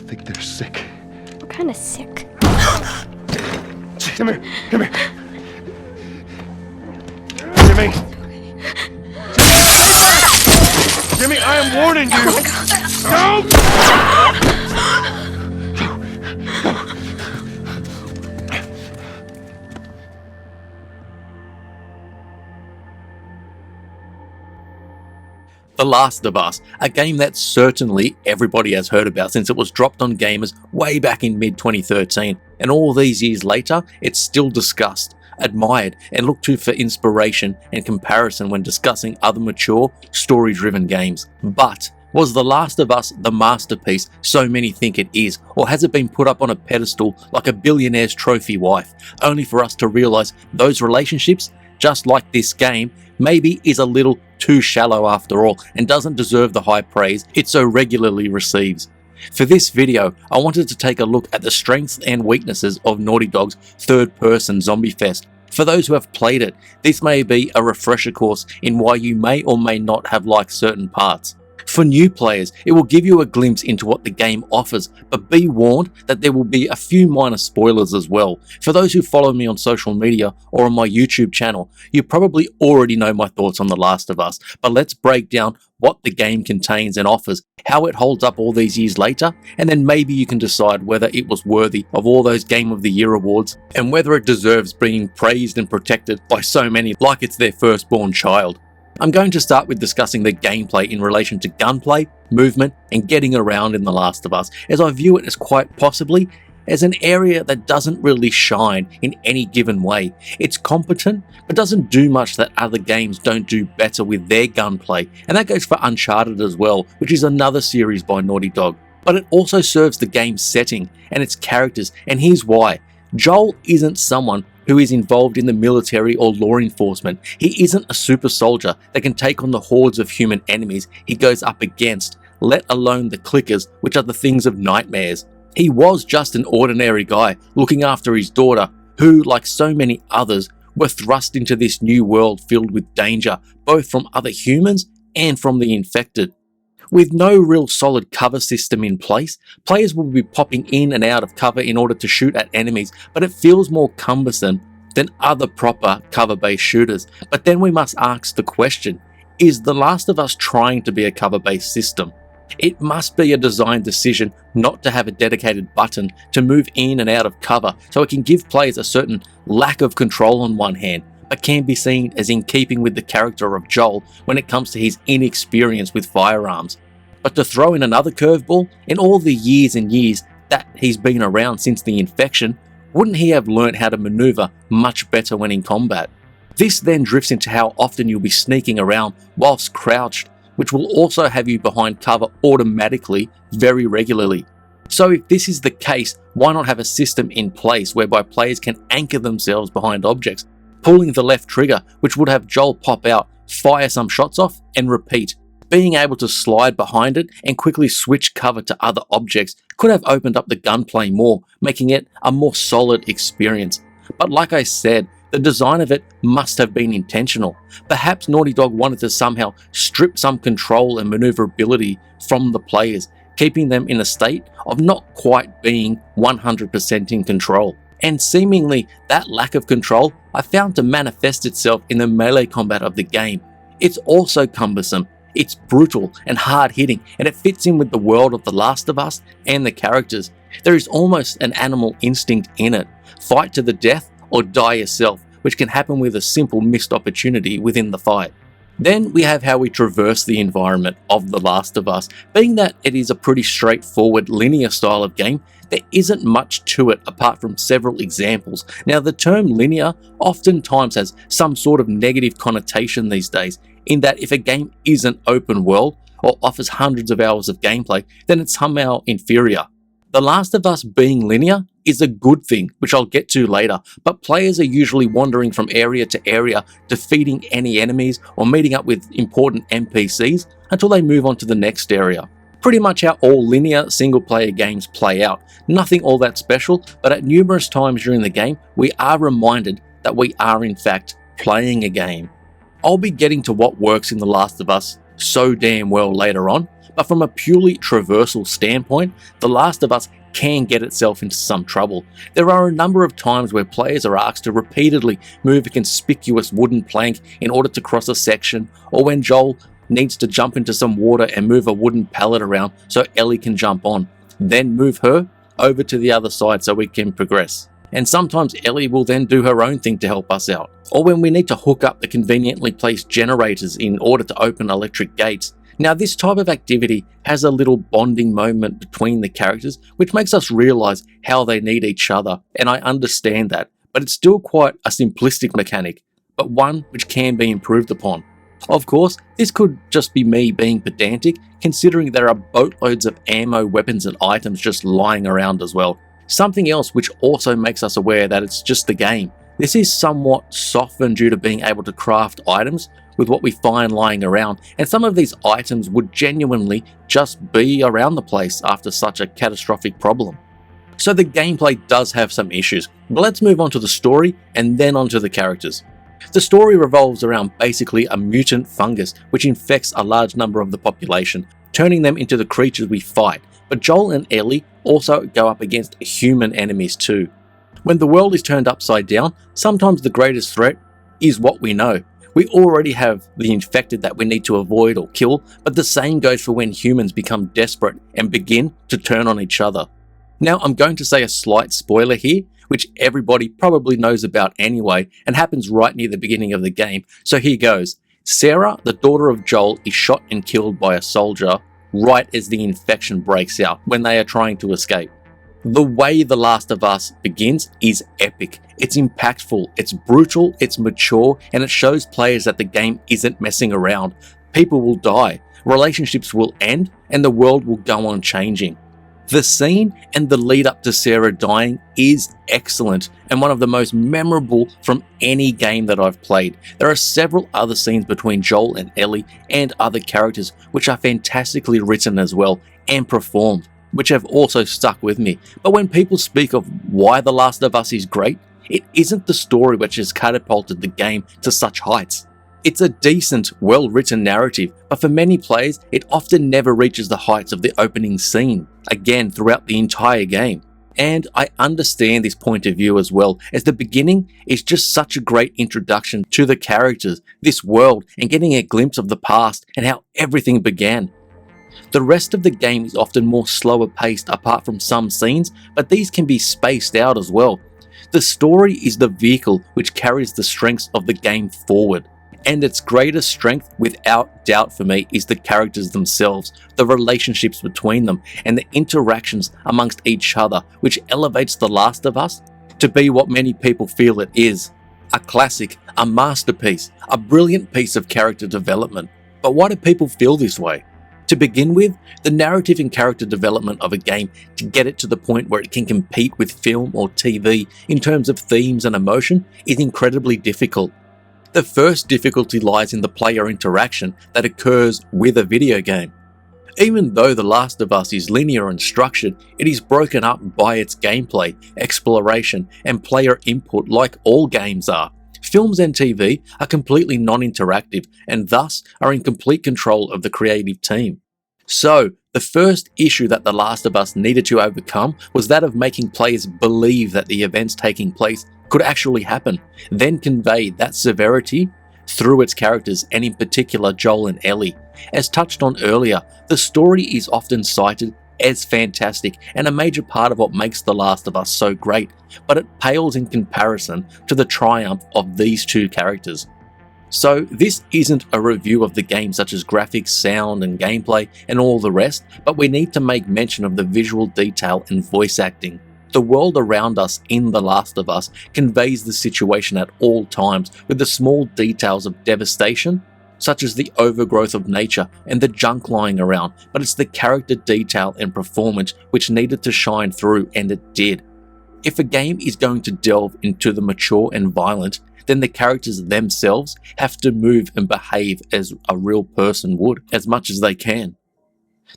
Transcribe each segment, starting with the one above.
think they're sick. What kind of sick? Come here. Come here. Jimmy. Jimmy, I am warning you. The Last of Us, a game that certainly everybody has heard about since it was dropped on gamers way back in mid-2013, and all these years later, it's still discussed, admired, and looked to for inspiration and comparison when discussing other mature, story-driven games. But was The Last of Us the masterpiece so many think it is, or has it been put up on a pedestal like a billionaire's trophy wife, only for us to realise those relationships, just like this game, maybe is a little too shallow after all and doesn't deserve the high praise it so regularly receives. For this video, I wanted to take a look at the strengths and weaknesses of Naughty Dog's third-person Zombie Fest. For those who have played it, this may be a refresher course in why you may or may not have liked certain parts. For new players, it will give you a glimpse into what the game offers, but be warned that there will be a few minor spoilers as well. For those who follow me on social media or on my YouTube channel, you probably already know my thoughts on The Last of Us, but let's break down what the game contains and offers, how it holds up all these years later, and then maybe you can decide whether it was worthy of all those Game of the Year awards, and whether it deserves being praised and protected by so many like it's their firstborn child. I'm going to start with discussing the gameplay in relation to gunplay, movement, and getting around in The Last of Us, as I view it as quite possibly as an area that doesn't really shine in any given way. It's competent, but doesn't do much that other games don't do better with their gunplay, and that goes for Uncharted as well, which is another series by Naughty Dog. But it also serves the game's setting and its characters, and here's why. Joel isn't someone who is involved in the military or law enforcement. He isn't a super soldier that can take on the hordes of human enemies he goes up against, let alone the clickers, which are the things of nightmares. He was just an ordinary guy looking after his daughter, who, like so many others, were thrust into this new world filled with danger, both from other humans and from the infected. With no real solid cover system in place, players will be popping in and out of cover in order to shoot at enemies, but it feels more cumbersome than other proper cover-based shooters. But then we must ask the question, is The Last of Us trying to be a cover-based system? It must be a design decision not to have a dedicated button to move in and out of cover, so it can give players a certain lack of control on one hand, but can be seen as in keeping with the character of Joel when it comes to his inexperience with firearms. But to throw in another curveball, in all the years and years that he's been around since the infection, wouldn't he have learnt how to maneuver much better when in combat? This then drifts into how often you'll be sneaking around whilst crouched, which will also have you behind cover automatically very regularly. So if this is the case, why not have a system in place whereby players can anchor themselves behind objects, pulling the left trigger, which would have Joel pop out, fire some shots off, and repeat. Being able to slide behind it and quickly switch cover to other objects could have opened up the gunplay more, making it a more solid experience. But like I said, the design of it must have been intentional. Perhaps Naughty Dog wanted to somehow strip some control and maneuverability from the players, keeping them in a state of not quite being 100% in control. And seemingly that lack of control I found to manifest itself in the melee combat of the game. It's also cumbersome, it's brutal and hard-hitting, and it fits in with the world of The Last of Us and the characters. There is almost an animal instinct in it. Fight to the death or die yourself, which can happen with a simple missed opportunity within the fight. Then we have how we traverse the environment of The Last of Us. Being that it is a pretty straightforward linear style of game, there isn't much to it apart from several examples. Now the term linear oftentimes has some sort of negative connotation these days, in that if a game isn't open world or offers hundreds of hours of gameplay, then it's somehow inferior. The Last of Us being linear is a good thing, which I'll get to later, but players are usually wandering from area to area, defeating any enemies or meeting up with important NPCs until they move on to the next area. Pretty much how all linear single-player games play out. Nothing all that special, but at numerous times during the game, we are reminded that we are in fact playing a game. I'll be getting to what works in The Last of Us so damn well later on, but from a purely traversal standpoint, The Last of Us can get itself into some trouble. There are a number of times where players are asked to repeatedly move a conspicuous wooden plank in order to cross a section, or when Joel needs to jump into some water and move a wooden pallet around so Ellie can jump on, then move her over to the other side so we can progress. And sometimes Ellie will then do her own thing to help us out. Or when we need to hook up the conveniently placed generators in order to open electric gates. Now this type of activity has a little bonding moment between the characters, which makes us realise how they need each other, and I understand that, but it's still quite a simplistic mechanic, but one which can be improved upon. Of course, this could just be me being pedantic, considering there are boatloads of ammo, weapons and items just lying around as well. Something else which also makes us aware that it's just the game. This is somewhat softened due to being able to craft items with what we find lying around, and some of these items would genuinely just be around the place after such a catastrophic problem. So the gameplay does have some issues, but let's move on to the story and then on to the characters. The story revolves around basically a mutant fungus which infects a large number of the population, turning them into the creatures we fight, but Joel and Ellie also go up against human enemies too. When the world is turned upside down, sometimes the greatest threat is what we know. We already have the infected that we need to avoid or kill, but the same goes for when humans become desperate and begin to turn on each other. Now I'm going to say a slight spoiler here, which everybody probably knows about anyway, and happens right near the beginning of the game, so here goes. Sarah, the daughter of Joel, is shot and killed by a soldier right as the infection breaks out when they are trying to escape. The way The Last of Us begins is epic. It's impactful, it's brutal, it's mature, and it shows players that the game isn't messing around. People will die, relationships will end, and the world will go on changing. The scene and the lead up to Sarah dying is excellent and one of the most memorable from any game that I've played. There are several other scenes between Joel and Ellie and other characters which are fantastically written as well and performed, which have also stuck with me. But when people speak of why The Last of Us is great, it isn't the story which has catapulted the game to such heights. It's a decent, well-written narrative, but for many players, it often never reaches the heights of the opening scene, again throughout the entire game. And I understand this point of view as well, as the beginning is just such a great introduction to the characters, this world, and getting a glimpse of the past and how everything began. The rest of the game is often more slower paced apart from some scenes, but these can be spaced out as well. The story is the vehicle which carries the strengths of the game forward. And its greatest strength, without doubt for me, is the characters themselves, the relationships between them, and the interactions amongst each other, which elevates The Last of Us to be what many people feel it is. A classic, a masterpiece, a brilliant piece of character development. But why do people feel this way? To begin with, the narrative and character development of a game to get it to the point where it can compete with film or TV in terms of themes and emotion is incredibly difficult. The first difficulty lies in the player interaction that occurs with a video game. Even though The Last of Us is linear and structured, it is broken up by its gameplay, exploration, and player input like all games are. Films and TV are completely non-interactive and thus are in complete control of the creative team. So, the first issue that The Last of Us needed to overcome was that of making players believe that the events taking place could actually happen, then convey that severity through its characters and in particular Joel and Ellie. As touched on earlier, the story is often cited as fantastic and a major part of what makes The Last of Us so great, but it pales in comparison to the triumph of these two characters. So this isn't a review of the game such as graphics, sound and gameplay and all the rest, but we need to make mention of the visual detail and voice acting. The world around us in The Last of Us conveys the situation at all times with the small details of devastation, such as the overgrowth of nature and the junk lying around, but it's the character detail and performance which needed to shine through, and it did. If a game is going to delve into the mature and violent, then the characters themselves have to move and behave as a real person would, as much as they can.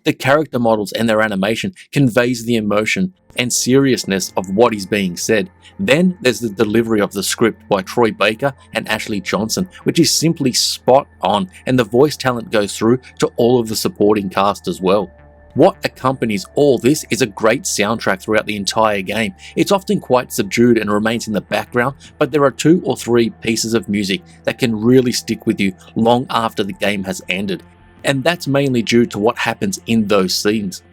The character models and their animation conveys the emotion and seriousness of what is being said. Then there's the delivery of the script by Troy Baker and Ashley Johnson, which is simply spot on, and the voice talent goes through to all of the supporting cast as well. What accompanies all this is a great soundtrack throughout the entire game. It's often quite subdued and remains in the background, but there are 2 or 3 pieces of music that can really stick with you long after the game has ended. And that's mainly due to what happens in those scenes.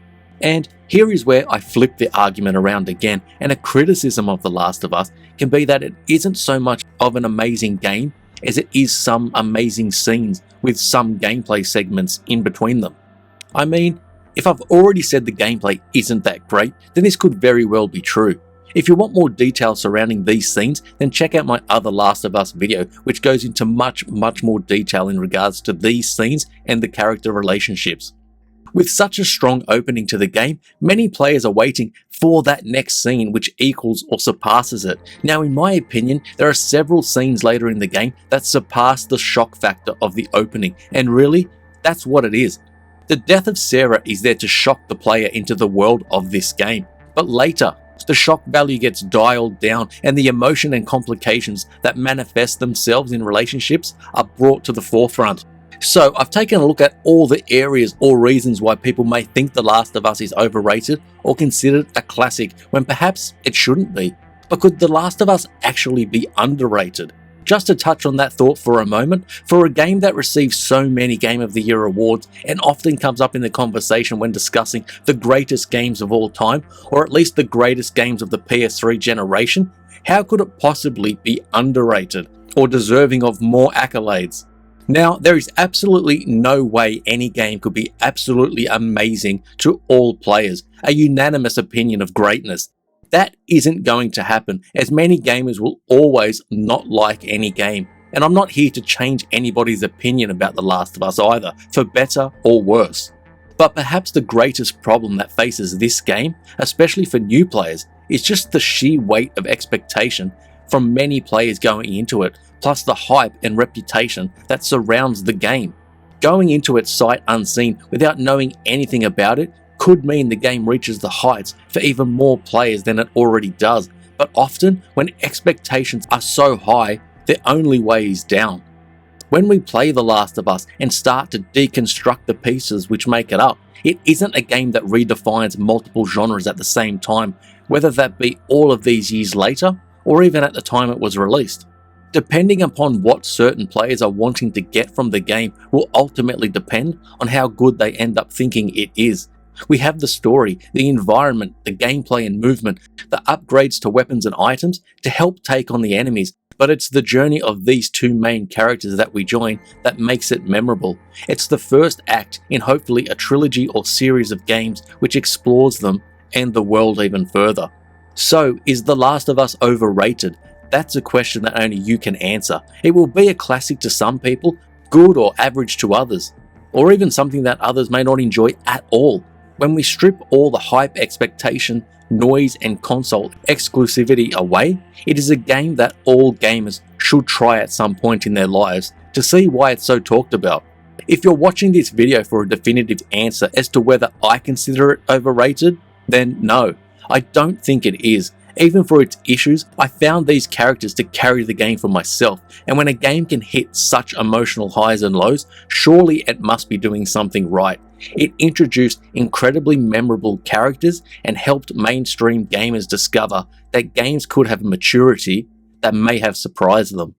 And here is where I flip the argument around again, and a criticism of The Last of Us can be that it isn't so much of an amazing game as it is some amazing scenes with some gameplay segments in between them. I mean, if I've already said the gameplay isn't that great, then this could very well be true. If you want more details surrounding these scenes, then check out my other Last of Us video, which goes into much more detail in regards to these scenes and the character relationships. With such a strong opening to the game, many players are waiting for that next scene which equals or surpasses it. Now, in my opinion, there are several scenes later in the game that surpass the shock factor of the opening, and really, that's what it is. The death of Sarah is there to shock the player into the world of this game, but later, the shock value gets dialed down and the emotion and complications that manifest themselves in relationships are brought to the forefront. So I've taken a look at all the areas or reasons why people may think The Last of Us is overrated or considered a classic when perhaps it shouldn't be. But could The Last of Us actually be underrated? Just to touch on that thought for a moment, for a game that receives so many Game of the Year awards and often comes up in the conversation when discussing the greatest games of all time, or at least the greatest games of the PS3 generation, how could it possibly be underrated or deserving of more accolades? Now, there is absolutely no way any game could be absolutely amazing to all players, a unanimous opinion of greatness. That isn't going to happen, as many gamers will always not like any game. And I'm not here to change anybody's opinion about The Last of Us either, for better or worse. But perhaps the greatest problem that faces this game, especially for new players, is just the sheer weight of expectation from many players going into it, plus the hype and reputation that surrounds the game. Going into it sight unseen without knowing anything about it could mean the game reaches the heights for even more players than it already does, but often when expectations are so high, the only way is down. When we play The Last of Us and start to deconstruct the pieces which make it up, it isn't a game that redefines multiple genres at the same time, whether that be all of these years later or even at the time it was released. Depending upon what certain players are wanting to get from the game will ultimately depend on how good they end up thinking it is. We have the story, the environment, the gameplay and movement, the upgrades to weapons and items to help take on the enemies, but it's the journey of these 2 main characters that we join that makes it memorable. It's the first act in hopefully a trilogy or series of games which explores them and the world even further. So, is The Last of Us overrated? That's a question that only you can answer. It will be a classic to some people, good or average to others, or even something that others may not enjoy at all. When we strip all the hype, expectation, noise and console exclusivity away, it is a game that all gamers should try at some point in their lives to see why it's so talked about. If you're watching this video for a definitive answer as to whether I consider it overrated, then no, I don't think it is. Even for its issues, I found these characters to carry the game for myself, and when a game can hit such emotional highs and lows, surely it must be doing something right. It introduced incredibly memorable characters and helped mainstream gamers discover that games could have maturity that may have surprised them.